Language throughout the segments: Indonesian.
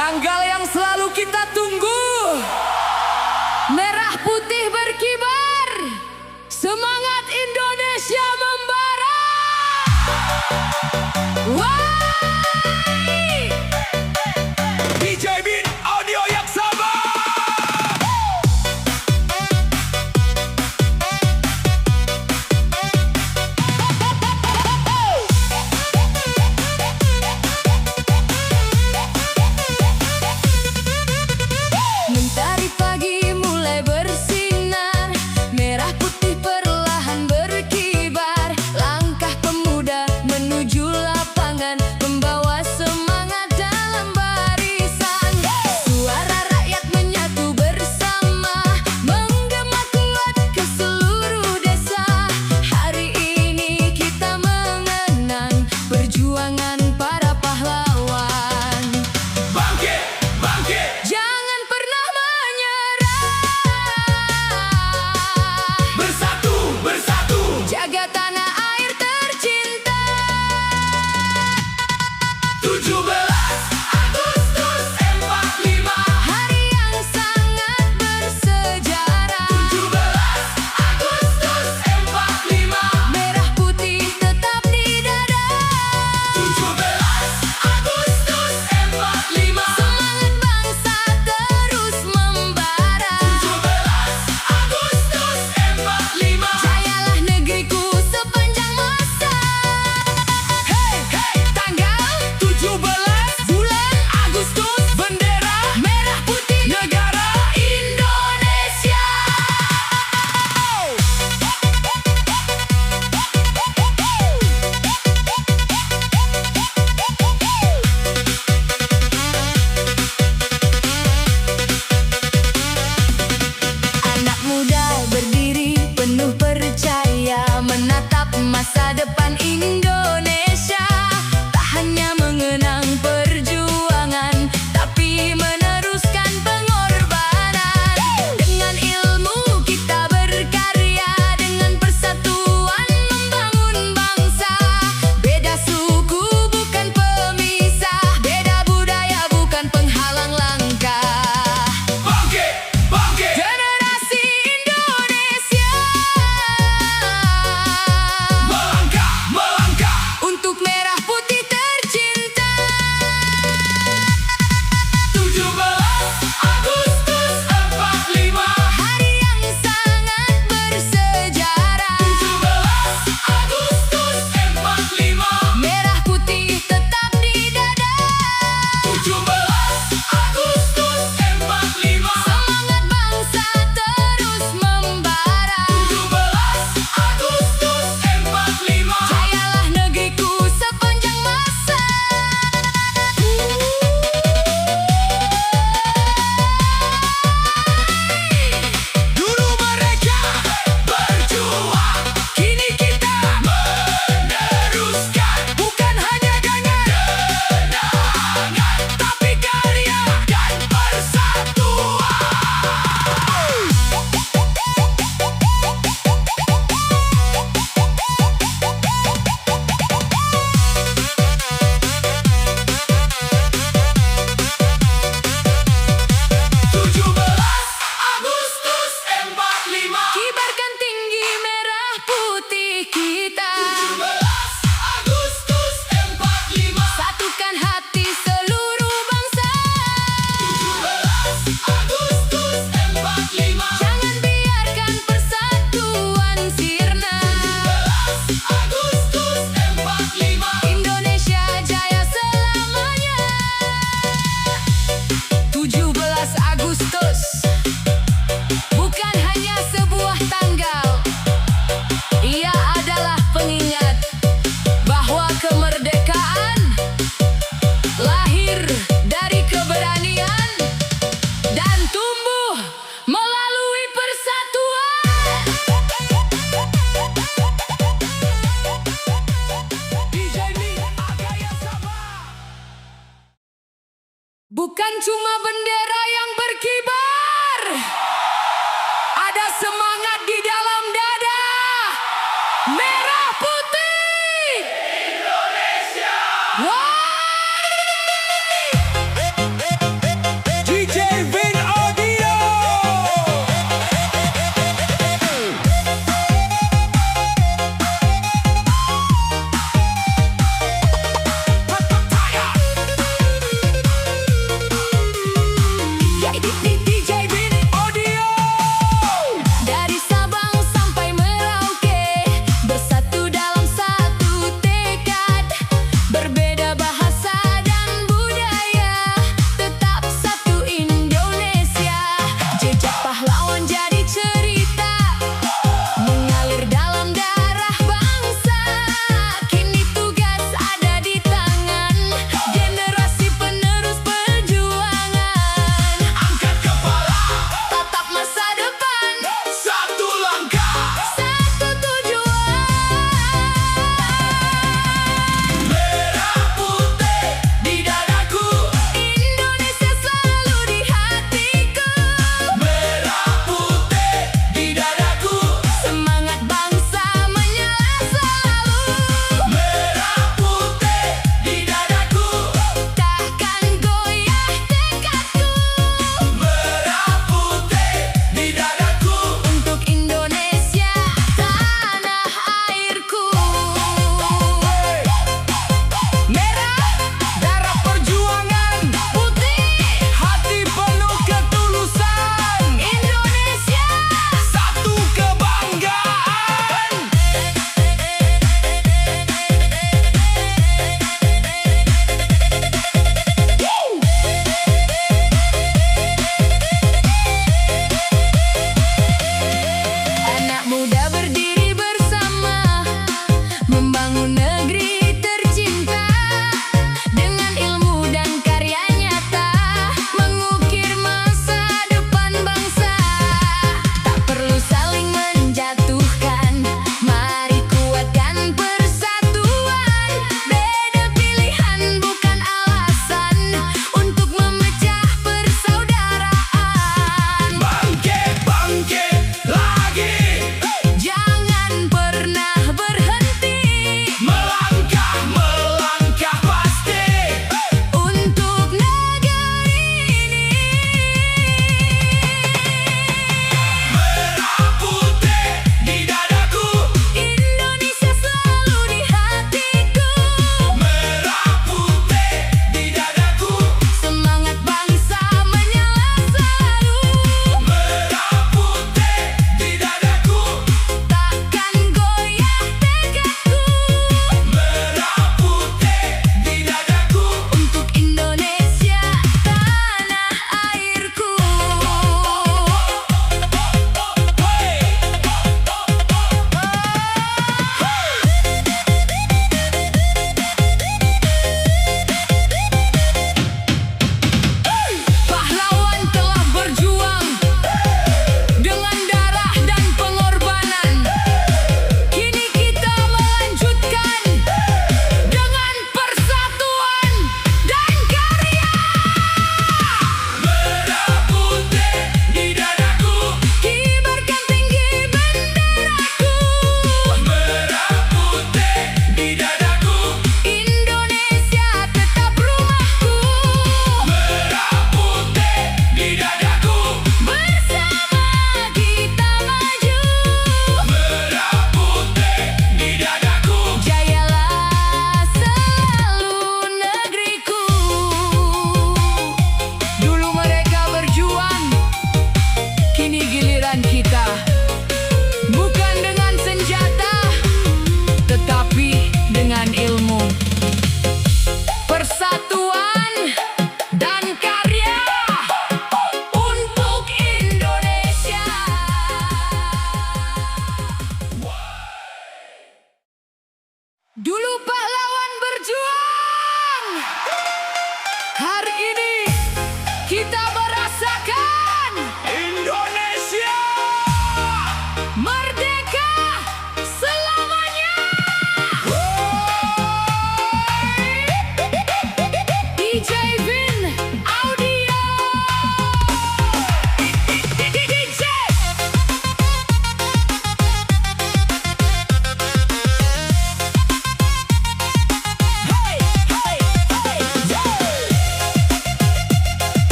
Tanggal yang selalu kita tunggu. Merah putih berkibar, semangat Indonesia membara. Why? DJ Bin Audio yang sabar. Mentari pagi mulai bersinar, merah putih perlahan berkibar. Langkah pemuda menuju lapangan, membawa semangat dalam barisan. Suara rakyat menyatu bersama, menggema kuat ke seluruh desa. Hari ini kita mengenang perjuangan para pahlawan. Bangkit, bangkit. Jangan pernah menyerah. Bersatu, bersatu. Jaga tanah air tercinta. 17 Agustus 45. Hari yang sangat bersejarah. 17 Agustus 45. Merah putih tetap di dada. 17 Agustus 45. Semangat bangsa terus membara. 17 Agustus 45. Jayalah negeriku sepanjang masa. Hey, hey, tanggal 17 bulan Agustus, bendera Merah putih negara Indonesia. Anak muda berdiri penuh percaya, menatap masa depan Indonesia. Tak hanya mengenang perjuangan, tapi meneruskan pengorbanan. Dengan ilmu kita berkarya, dengan persatuan membangun bangsa. Beda suku bukan pemisah, beda budaya bukan penghalang langkah. bangkit, bangkit. Generasi Indonesia Melangkah, melangkah. untuk merah putih tercinta. 17 Agustus 45. Hari yang sangat bersejarah. 17 Agustus 45. Merah putih tetap di dada. 17 Agustus 45. Semangat bangsa terus membara. 17 Agustus 45. Jayalah negeriku sepanjang masa. Dulu mereka berjuang, kini kita meneruskan. Bukan hanya dengan kenangan, tapi karya dan persatuan. Agustus 45. Kibarkan tinggi merah putih kita. 17 Agustus 45. Satukan hati seluruh bangsa. 17 Agustus 45. Jangan biarkan persatuan sirna. 17 Agustus 45. Indonesia jaya selamanya. 17 Agustus bukan hanya sebuah tanggal. Ia adalah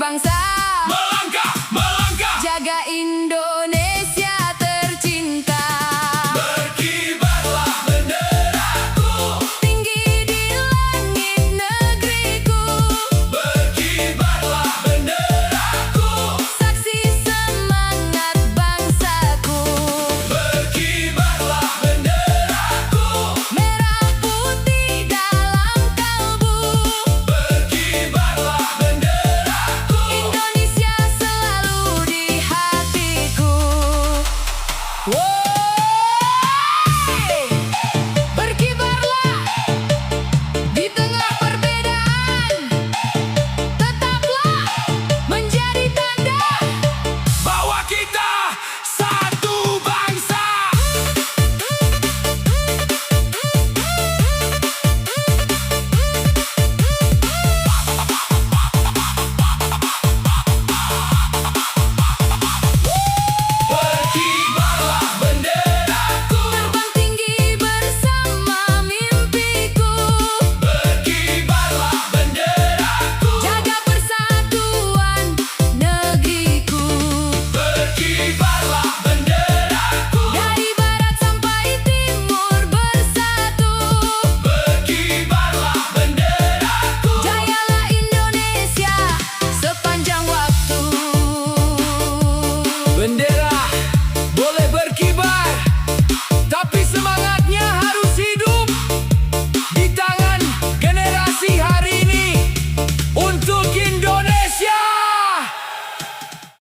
bangsa. Melangkah, melangkah. Jaga Indonesia.